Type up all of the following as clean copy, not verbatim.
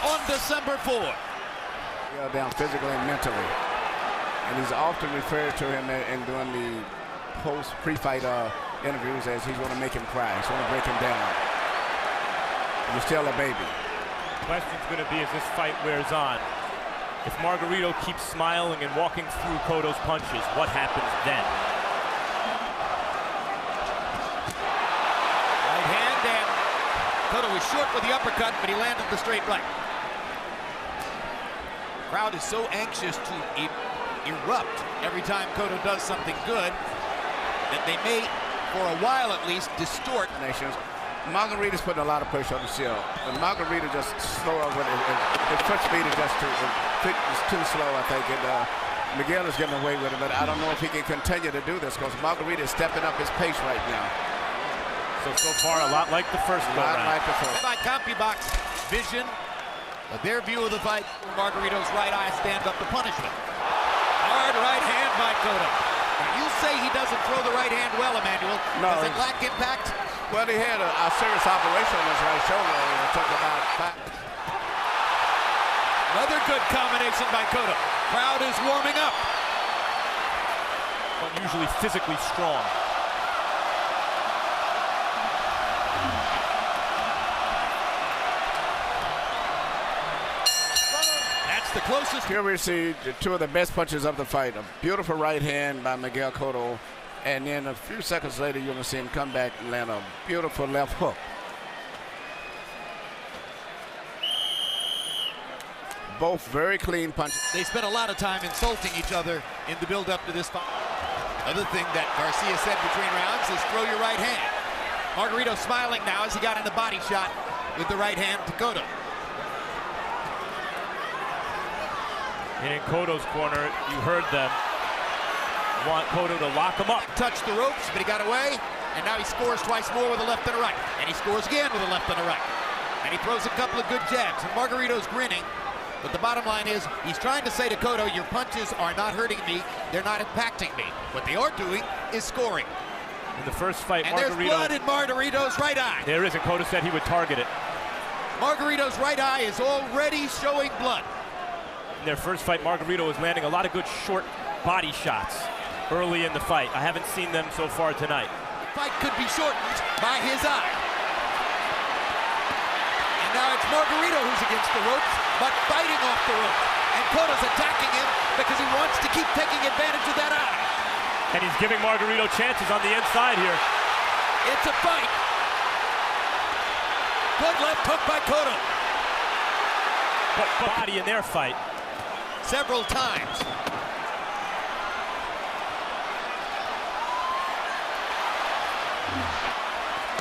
on December 4th. Down physically and mentally. And he's often referred to him in doing the pre-fight interviews as he's going to make him cry. He's going to break him down. He's still a baby. The question's going to be as this fight wears on. If Margarito keeps smiling and walking through Cotto's punches, what happens then? Right hand, and Cotto was short with the uppercut, but he landed the straight right. Crowd is so anxious to erupt every time Cotto does something good that they may, for a while at least, distort. Margarito's putting a lot of pressure on the shield. And Margarito just slower with it. His foot speed is just too slow, I think. And Miguel is getting away with it, but I don't know if he can continue to do this because Margarito is stepping up his pace right now. So far, a lot like the first go-round. Like the first. By CompuBox Vision, their view of the fight, Margarito's right eye stand up to punishment. Hard right hand by Cotto. Now, you say he doesn't throw the right hand well, Emmanuel. No. Does it lack impact? Well, he had a serious operation on his right shoulder. It took about 5. Another good combination by Cotto. Crowd is warming up. Usually physically strong. That's the closest. Here we see two of the best punches of the fight. A beautiful right hand by Miguel Cotto. And then a few seconds later, you're going to see him come back and land a beautiful left hook. Both very clean punches. They spent a lot of time insulting each other in the build-up to this fight. Other thing that Garcia said between rounds is throw your right hand. Margarito smiling now as he got in the body shot with the right hand to Cotto. And in Cotto's corner, you heard them want Cotto to lock him up. Touched the ropes, but he got away, and now he scores twice more with a left and a right. And he scores again with a left and a right. And he throws a couple of good jabs, and Margarito's grinning. But the bottom line is, he's trying to say to Cotto, your punches are not hurting me, they're not impacting me. What they are doing is scoring. In the first fight, and there's blood in Margarito's right eye. There is, and Cotto said he would target it. Margarito's right eye is already showing blood. In their first fight, Margarito was landing a lot of good short body shots early in the fight. I haven't seen them so far tonight. The fight could be shortened by his eye. And now it's Margarito who's against the ropes, but fighting off the rope. And Cotto's attacking him because he wants to keep taking advantage of that eye. And he's giving Margarito chances on the inside here. It's a fight. Good left hook by Cotto. But body in their fight. Several times.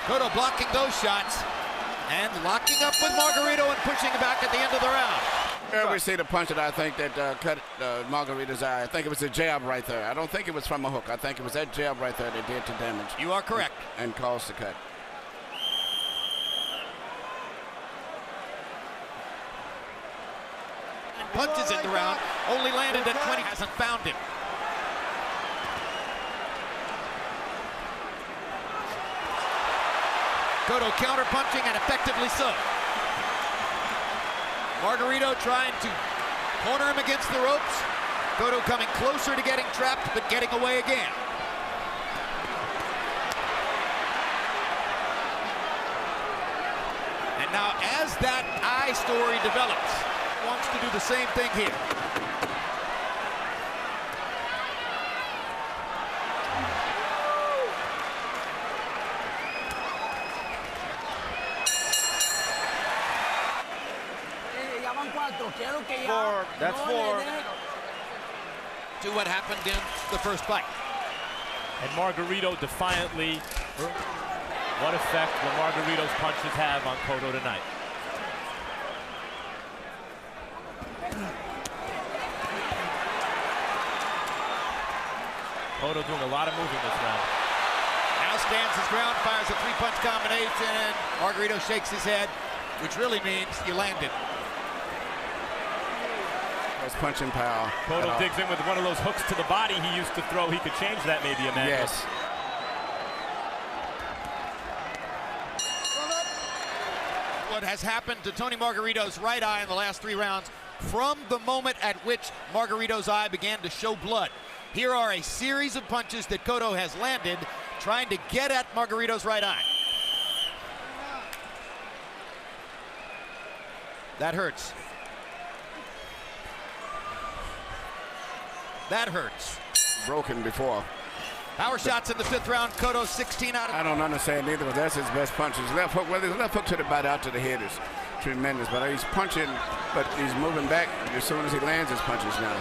Cotto blocking those shots and locking up with Margarito and pushing back at the end of the round. Here we see the punch that I think that cut Margarito's eye. I think it was a jab right there. I don't think it was from a hook. I think it was that jab right there that did the damage. You are correct. And caused the cut. Punches in the round, only landed at 20, hasn't found him. Cotto counter-punching, and effectively so. Margarito trying to corner him against the ropes. Cotto coming closer to getting trapped, but getting away again. And now, as that eye story develops, wants to do the same thing here. Four. That's four. To what happened in the first fight. And Margarito defiantly, what effect will Margarito's punches have on Cotto tonight? Cotto doing a lot of moving this round. Now stands his ground, fires a three-punch combination, and Margarito shakes his head, which really means you landed. That's punching power. Cotto digs in with one of those hooks to the body he used to throw. He could change that maybe, Emmanuel. Yes. What has happened to Tony Margarito's right eye in the last 3 rounds from the moment at which Margarito's eye began to show blood. Here are a series of punches that Cotto has landed trying to get at Margarito's right eye. That hurts. That hurts. Broken before. Power shots in the 5th round. Cotto 16 out of... I don't understand either, but that's his best punch. His left hook, well, his left hook to the body out to the head is tremendous, but he's punching, but he's moving back as soon as he lands his punches now.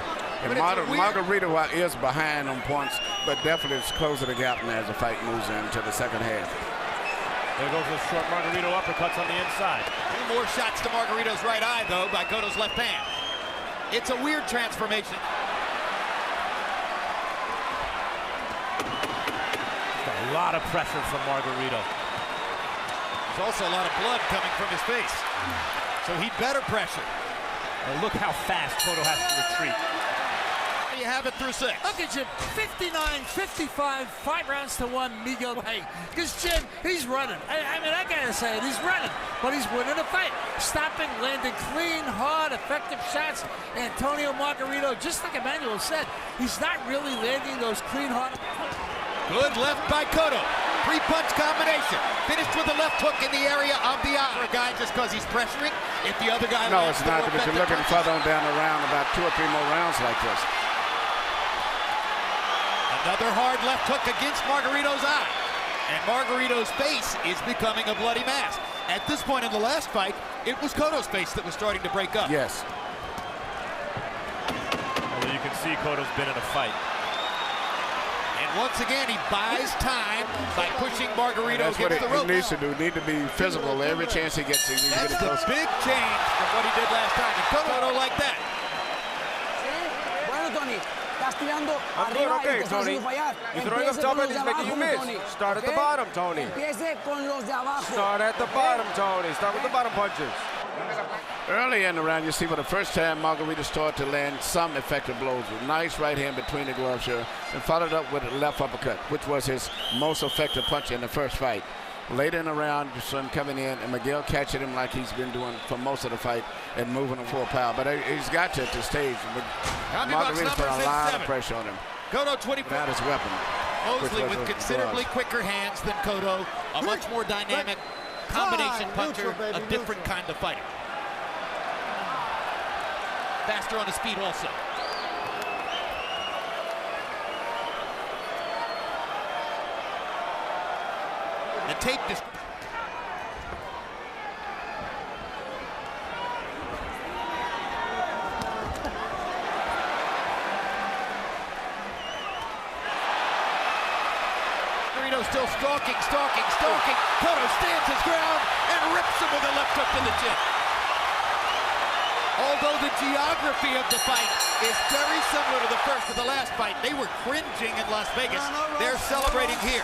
And Margarito is behind on points, but definitely it's closing the gap now as the fight moves into the second half. There goes the short Margarito uppercuts on the inside. 2 more shots to Margarito's right eye, though, by Cotto's left hand. It's a weird transformation. A lot of pressure from Margarito. There's also a lot of blood coming from his face. So he'd better pressure. Well, look how fast Cotto has to retreat. There you have it through 6. Look at Jim, 59-55, 5 rounds to 1, Miguel. Hey, because Jim, he's running. I mean, I gotta say it, he's running, but he's winning the fight. Stopping, landing clean, hard, effective shots. Antonio Margarito, just like Emmanuel said, he's not really landing those clean, hard. Good left by Cotto. 3-punch combination. Finished with a left hook in the area of the eye. For a guy just because he's pressuring. If the other guy... No, it's not, because you're looking further on down the round, about 2 or 3 more rounds like this. Another hard left hook against Margarito's eye. And Margarito's face is becoming a bloody mass. At this point in the last fight, it was Cotto's face that was starting to break up. Yes. Well, you can see Cotto's been in a fight. And once again, he buys time by pushing Margarito That's what against the ropes. he needs to do. Need to be physical every chance he gets. He That's get the close. big change from what he did last time. And Cotto like that. Bueno, Tony, estás tirando arriba y Okay, te estás Tony. haciendo fallar. You throwing up Empiece top con and los he's de making you abajo, miss. Tony. Start at the ¿Ok? bottom, Tony. Empiece con los de abajo. Start at the bottom, Tony. Start with the bottom punches. Early in the round, you see for the first time, Margarito started to land some effective blows with nice right hand between the gloves here, and followed up with a left uppercut, which was his most effective punch in the first fight. Later in the round, you saw him coming in, and Miguel catching him like he's been doing for most of the fight and moving him full power. But he's got to at this stage. Margarito's put a lot of pressure on him. Cotto 24. Without his weapon. Mosley with considerably quicker hands than Cotto, a much more dynamic combination puncher, a different kind of fighter. Faster on his feet also. The tape is... Still stalking. Cotto stands his ground and rips him with a left hook to the chin. Although the geography of the fight is very similar to the first of the last fight, they were cringing in Las Vegas. They're celebrating here.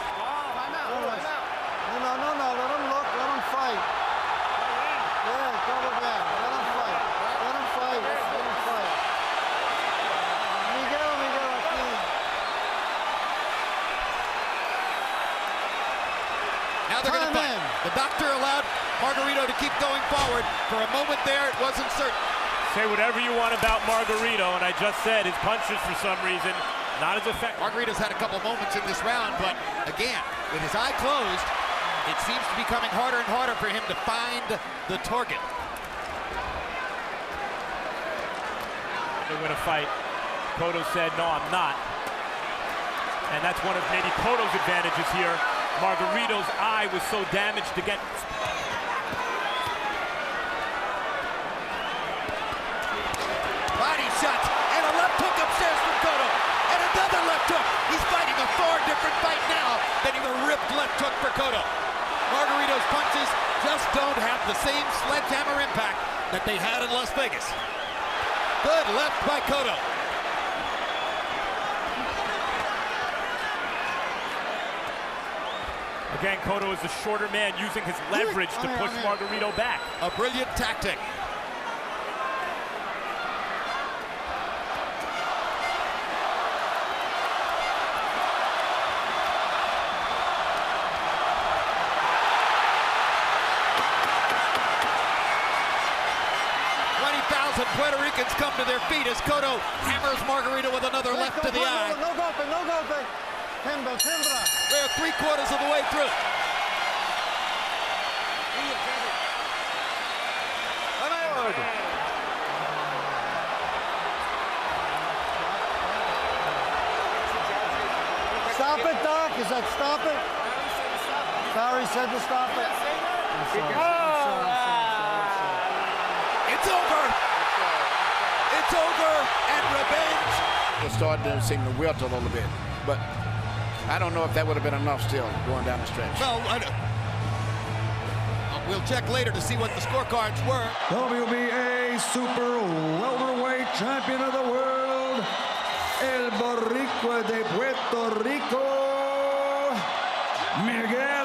No, let him look, let him fight. Yeah, cover back, let him fight. Let him fight. Miguel, aquí. Now they're going to fight. The doctor allowed Margarito to keep going forward. For a moment there, it wasn't certain. Say whatever you want about Margarito, and I just said his punches, for some reason, not as effective. Margarito's had a couple moments in this round, but again, with his eye closed, it seems to be becoming harder and harder for him to find the target. To win a fight, Cotto said, no, I'm not. And that's one of maybe Cotto's advantages here. Margarito's eye was so damaged to get... Body shots and a left hook upstairs from Cotto. And another left hook. He's fighting a far different fight now than a ripped left hook for Cotto. Margarito's punches just don't have the same sledgehammer impact that they had in Las Vegas. Good left by Cotto. Again, Cotto is a shorter man using his leverage to push Margarito back. A brilliant tactic. 20,000 Puerto Ricans come to their feet as Cotto hammers Margarito with another left to the eye. No golpe, no golpe. Timbra, timbra. We're 3/4 of the way through. Stop it, Doc. Is that stop it? Barry said to stop it. It's over. It's over, and Revenge. It started to seem to wilt a little bit, but I don't know if that would have been enough still going down the stretch. Well, we'll check later to see what the scorecards were. WBA Super Welterweight Champion of the World, El Boricua de Puerto Rico, Miguel